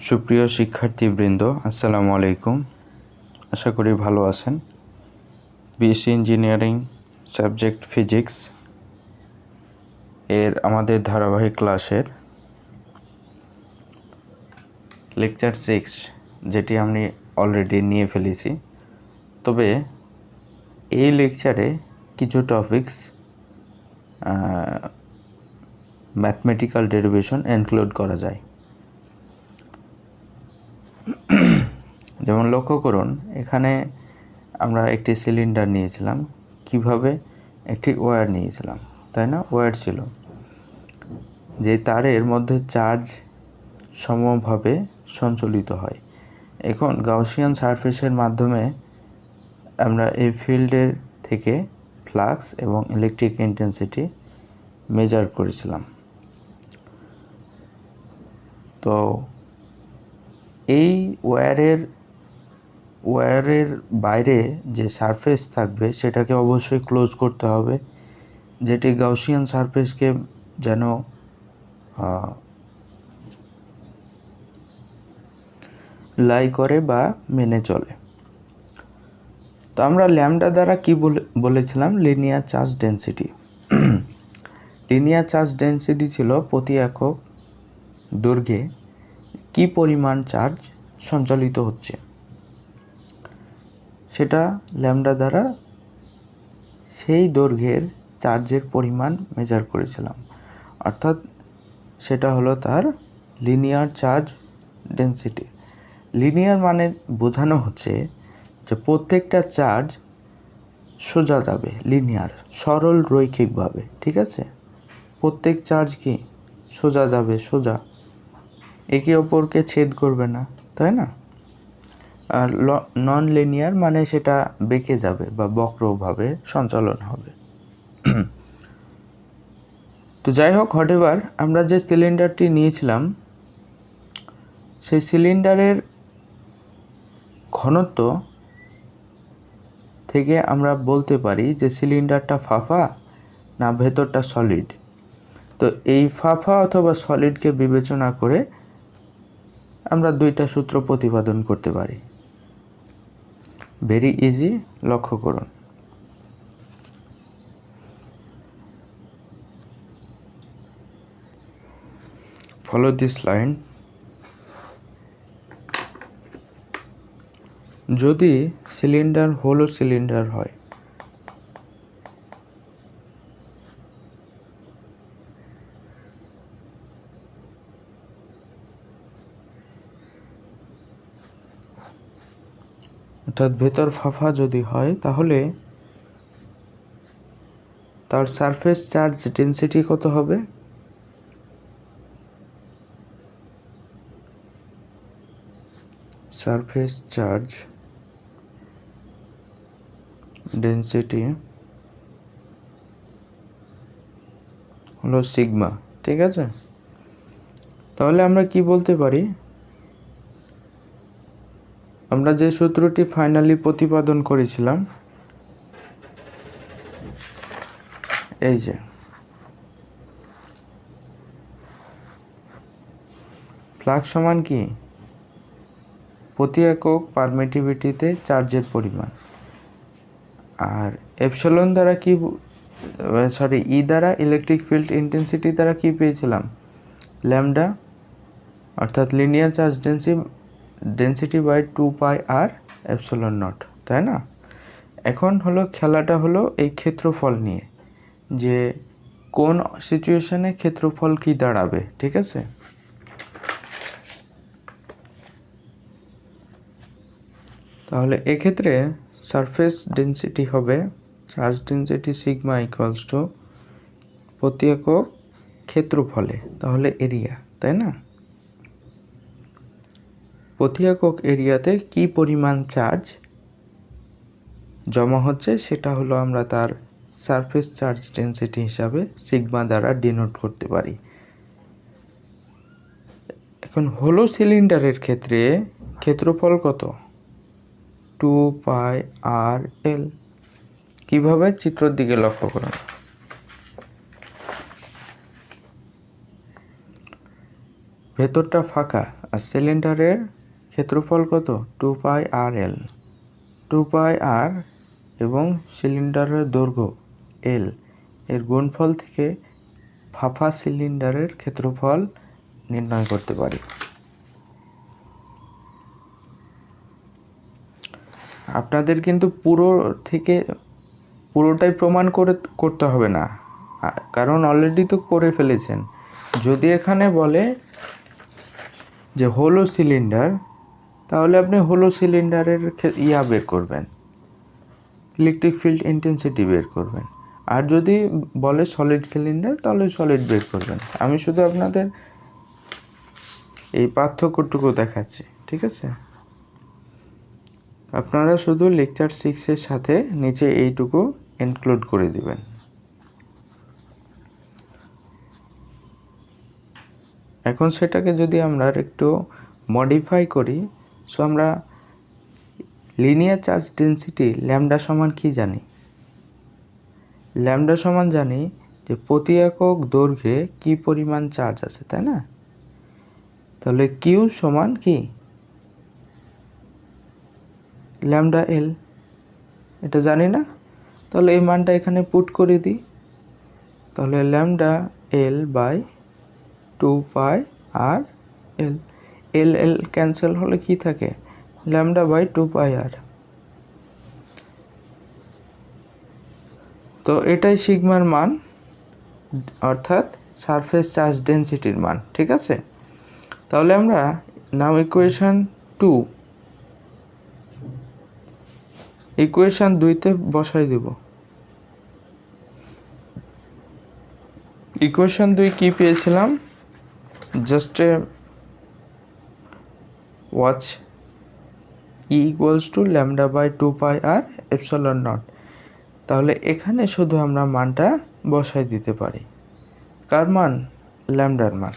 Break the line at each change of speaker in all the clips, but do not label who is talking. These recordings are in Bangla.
সুপ্রিয় শিক্ষার্থীবৃন্দ, আসসালামু আলাইকুম। আশা করি ভালো আছেন। B.Sc ইঞ্জিনিয়ারিং সাবজেক্ট ফিজিক্স এর আমাদের ধারাবাহিক ক্লাসের লেকচার 6 যেটি আমি অলরেডি নিয়ে ফেলেছি। তবে এই লেকচারে কিছু টপিকস ম্যাথমেটিক্যাল ডেরিভেশন ইনক্লুড করা যায়। যেমন লক্ষ্য করুন, এখানে আমরা একটি সিলিন্ডার নিয়েছিলাম, কিভাবে একটি ওয়্যার নিয়েছিলাম, তাই না? ওয়্যার ছিল যে তারের মধ্যে চার্জ সমভাবে সঞ্চালিত হয়। এখন গাউসিয়ান সারফেসের মাধ্যমে আমরা এই ফিল্ডের থেকে ফ্লাক্স এবং ইলেকট্রিক ইন্টেন্সিটি মেজার করেছিলাম। তো এই ওয়্যারের বাইরে যে সারফেস থাকবে সেটাকে অবশ্যই ক্লোজ করতে হবে, যেটি গাউসিয়ান সারফেসকে যেন লাই করে বা মেনে চলে। তো আমরা ল্যামডা দ্বারা কি বলেছিলাম? Linear charge density. Linear charge density ছিল প্রতি একক দৈর্ঘ্যে কি পরিমাণ চার্জ সঞ্চালিত হচ্ছে, সেটা ল্যামডা দ্বারা সেই দৈর্ঘ্যের চার্জের পরিমাণ মেজার করেছিলাম। অর্থাৎ সেটা হলো তার লিনিয়ার চার্জ ডেনসিটি। লিনিয়ার মানে বোঝানো হচ্ছে যে প্রত্যেকটা চার্জ সোজা যাবে, লিনিয়ার, সরল রৈখিকভাবে, ঠিক আছে? প্রত্যেক চার্জ কি সোজা যাবে, সোজা, একে অপরকে ছেদ করবে না, তাই না? আর নন লিনিয়ার মানে সেটা বেঁকে যাবে বা বক্রভাবে সঞ্চালন হবে। তো যাই হোক, হোয়াটএভার, আমরা যে সিলিন্ডারটি নিয়েছিলাম সেই সিলিন্ডারের ঘনত্ব থেকে আমরা বলতে পারি যে সিলিন্ডারটা ফাঁপা না ভেতরটা সলিড। তো এই ফাঁপা অথবা সলিডকে বিবেচনা করে আমরা দুইটা সূত্র প্রতিপাদন করতে পারি। ভেরি ইজি, লক্ষ্য করুন। Follow this line. যদি সিলিন্ডার হলো সিলিন্ডার হয়, অর্থাৎ ভেতর ফাঁপা যদি হয়, তাহলে তার সারফেস চার্জ ডেনসিটি কত হবে? সারফেস চার্জ ডেনসিটি হলো সিগমা, ঠিক আছে? তাহলে আমরা কি বলতে পারি? আমরা যে সূত্রটি ফাইনালি প্রতিপাদন করেছিলাম, এই যে ফ্লাক্স সমান কি? প্রতি একক পারমিটিভিটিতে চার্জের পরিমাণ। আর এপসিলন দ্বারা কি, ই দ্বারা ইলেকট্রিক ফিল্ড ইন্টেন্সিটি দ্বারা কি পেয়েছিলাম? ল্যামডা, অর্থাৎ linear charge density by 2πr epsilon naught, তাই না? এখন হলো খেলাটা হলো এই ক্ষেত্রফল নিয়ে, যে কোন সিচুয়েশনে ক্ষেত্রফল কি দাঁড়াবে, ঠিক আছে? তাহলে এক্ষেত্রে সারফেস ডেনসিটি হবে charge density sigma equals to প্রতি একক ক্ষেত্রফলে, তাহলে এরিয়া, তাই না? প্রতি একক এরিয়াতে কি পরিমাণ চার্জ জমা হচ্ছে সেটা হলো আমরা তার সারফেস চার্জ ডেনসিটি হিসাবে সিগমা দ্বারা ডিনোট করতে পারি। এখন হলো সিলিন্ডারের ক্ষেত্রে ক্ষেত্রফল কত? 2πrl। কিভাবে? চিত্রের দিকে লক্ষ্য করুন। ভেতরটা ফাঁকা, আর সিলিন্ডারের ক্ষেত্রফল কত? 2πr/l। 2πr এবং সিলিন্ডারের দৈর্ঘ্য l এর গুণফল থেকে ফাঁপা সিলিন্ডারের ক্ষেত্রফল নির্ণয় করতে পারি। আপনাদের কিন্তু পুরোটাই প্রমাণ করতে হবে না, কারণ অলরেডি তো করে ফেলেছেন। যদি এখানে বলে যে হলো সিলিন্ডার, তাহলে আপনি হলো সিলিন্ডারের বের করবেন, ইলেকট্রিক ফিল্ড ইন্টেন্সিটি বের করবেন। আর যদি বলে সলিড সিলিন্ডার, তাহলে সলিড বের করবেন। আমি শুধু আপনাদের এই পার্থক্যটুকু দেখাচ্ছি, ঠিক আছে? আপনারা শুধু লেকচার 6-এর সাথে নিচে এইটুকু ইনক্লুড করে দিবেন। এখন সেটাকে যদি আমরা একটু মডিফাই করি, সো আমরা লিনিয়ার চার্জ ডেনসিটি ল্যামডা সমান কি জানি? ল্যামডা সমান জানি যে প্রতি একক দৈর্ঘ্যে কি পরিমাণ চার্জ আছে, তাই না? তাহলে কিউ সমান কি? ল্যামডা এল, এটা জানি না? তাহলে এই মানটা এখানে পুট করে দিই। তাহলে lambda L by 2πr/l। L cancel হলে কি থাকে? Lambda by 2πr। তো এটাই সিগমার মান, অর্থাৎ সারফেস চার্জ ডেনসিটির মান, ঠিক আছে? তাহলে আমরা নাও ইকুয়েশন 2তে বসাই দেব। ইকুয়েশন 2 কি পেয়েছিলাম? Just watch E = lambda by 2πr/ε0। তাহলে এখানে শুধু আমরা মানটা বসাই দিতে পারি। কার মান? ল্যামডার মান।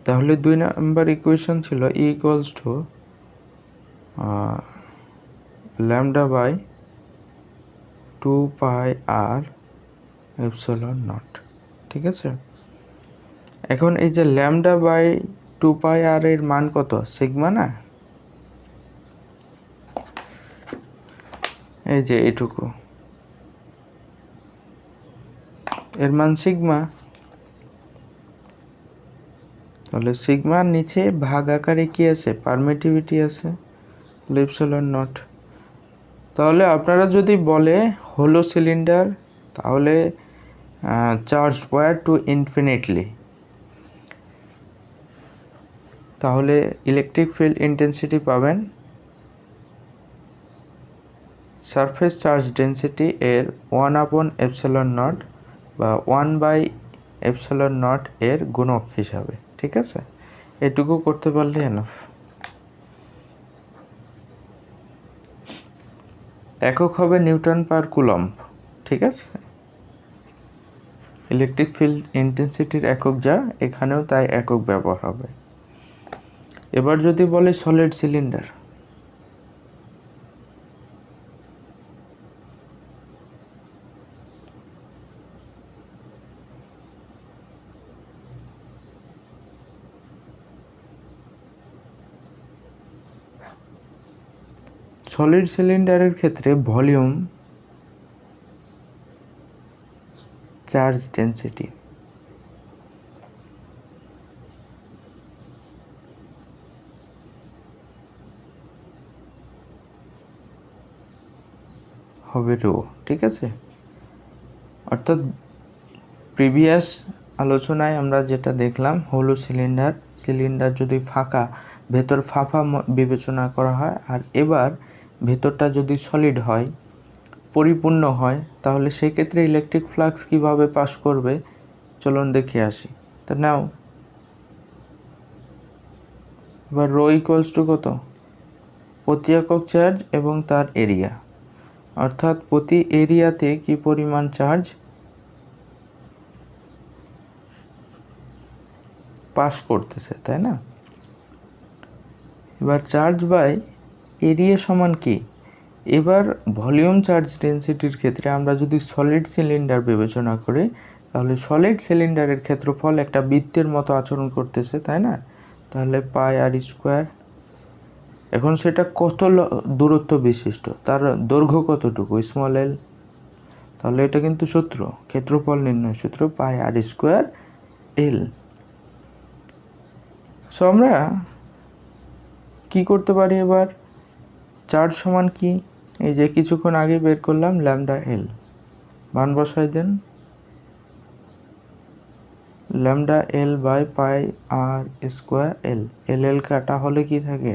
তাহলে 2 নম্বর ইকুয়েশন ছিল E = ল্যামডা বাই 2πr/ε0, ঠিক আছে? এখন এই যে ল্যামডা বাই 2πr এর মান কত? সিগমা না? এই যে এইটুকু, এর মান সিগমা। তাহলে সিগমার নিচে ভাগ আকারে কি আছে? পারমিটিভিটি আছে, ε0। তাহলে আপনারা যদি বলে হলো সিলিন্ডার, তাহলে চার্জ ওয়্যার টু ইনফিনিটলি, তাহলে ইলেকট্রিক ফিল্ড ইন্টেন্সিটি পাবেন সারফেস চার্জ ডেনসিটি এর 1/ε0 বা 1/ε0 এর গুণক হিসাবে, ঠিক আছে? এটুকু করতে পারলে এনাফ। একক হবে নিউটন পার কুলম্ব, ঠিক আছে? ইলেকট্রিক ফিল্ড ইন্টেন্সিটির একক যা, এখানেও তাই একক ব্যবহার হবে। এবার যদি বলে সলিড সিলিন্ডার, সলিড সিলিন্ডারের ক্ষেত্রে ভলিউম চার্জ ডেনসিটি হবে রো, ঠিক আছে? অর্থাৎ প্রিভিয়াস আলোচনায় আমরা যেটা দেখলাম, হলো সিলিন্ডার যদি ফাঁকা, ভেতর ফাঁপা বিবেচনা করা হয়, আর এবার ভেতরটা যদি সলিড হয়, পরিপূর্ণ হয়, তাহলে সেক্ষেত্রে ইলেকট্রিক ফ্লাক্স কিভাবে পাস করবে চলুন দেখে আসি। তা নাও এবার রো ইকুয়ালস টু কত? প্রতি একক চার্জ এবং তার এরিয়া, অর্থাৎ প্রতি এরিয়াতে কি পরিমাণ চার্জ পাস করতেছে, তাই না? এবার চার্জ বাই এরিয়া সমান কি? এবার ভলিউম চার্জ ডেনসিটির ক্ষেত্রে আমরা যদি সলিড সিলিন্ডার বিবেচনা করি, তাহলে সলিড সিলিন্ডারের ক্ষেত্রফল একটা বৃত্তের মতো আচরণ করতেছে, তাই না? তাহলে পাই আর স্কোয়ার। এখন সেটা কত দূরত্ব বিশিষ্ট, তার দৈর্ঘ্য কতটুকু, স্মল এল। তাহলে এটা কিন্তু সূত্র, ক্ষেত্রফল নির্ণয় সূত্র পাই আর স্কোয়ার এল। সো আমরা কি করতে পারি এবার? চার্জ সমান কি? এই যে কিছুক্ষণ আগে বের করলাম ল্যামডা এল, মান বসাই দেন। Lambda L by pi R square L, L L কাটা হলে কি থাকে?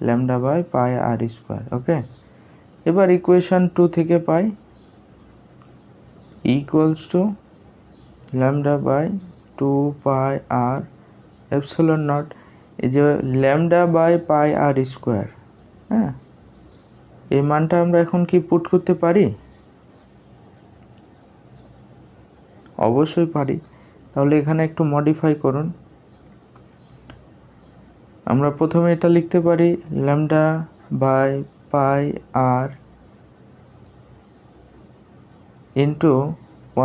Lambda by pi R square. Okay, এবার ইকুয়েশন 2 থেকে pi equals to lambda by 2 pi R epsilon naught. এই যে lambda by pi R square, হ্যাঁ, এই মানটা আমরা এখন কি পুট করতে পারি? অবশ্যই পারি। তাহলে এখানে একটু মডিফাই করুন। আমরা প্রথমে এটা লিখতে পারি lambda by pi R into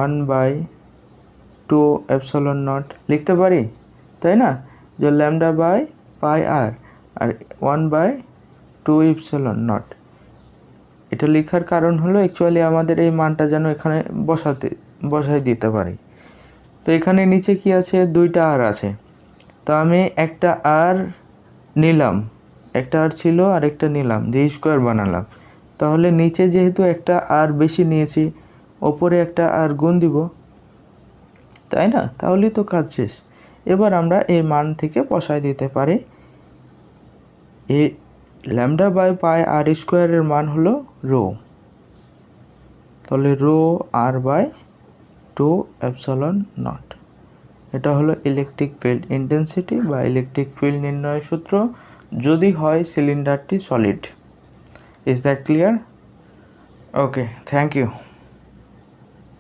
1/2 epsilon naught লিখতে পারি, তাই না? যে lambda by pi R 1/2 epsilon naught. এটা লেখার কারণ হলো অ্যাকচুয়ালি আমাদের এই মানটা যেন এখানে বসাই দিতে পারি। তো এখানে নিচে কি আছে? দুইটা আর আছে। তো আমি একটা আর নিলাম, একটা আর ছিল আর একটা নিলাম, যে স্কোয়ার বানালাম। তাহলে নিচে যেহেতু একটা আর বেশি নিয়েছি, ওপরে একটা আর গুণ দিব, তাই না? তাহলেই তো কাজ শেষ। এবার আমরা এই মান থেকে বসাই দিতে পারি। এই ল্যামডা বাই পাই আর স্কোয়ারের মান হলো রো। তাহলে rho R by 2 epsilon naught. এটা হলো ইলেকট্রিক ফিল্ড ইন্টেন্সিটি বা ইলেকট্রিক ফিল্ড নির্ণয়ের সূত্র, যদি হয় সিলিন্ডারটি solid. Is that clear? Okay, thank you.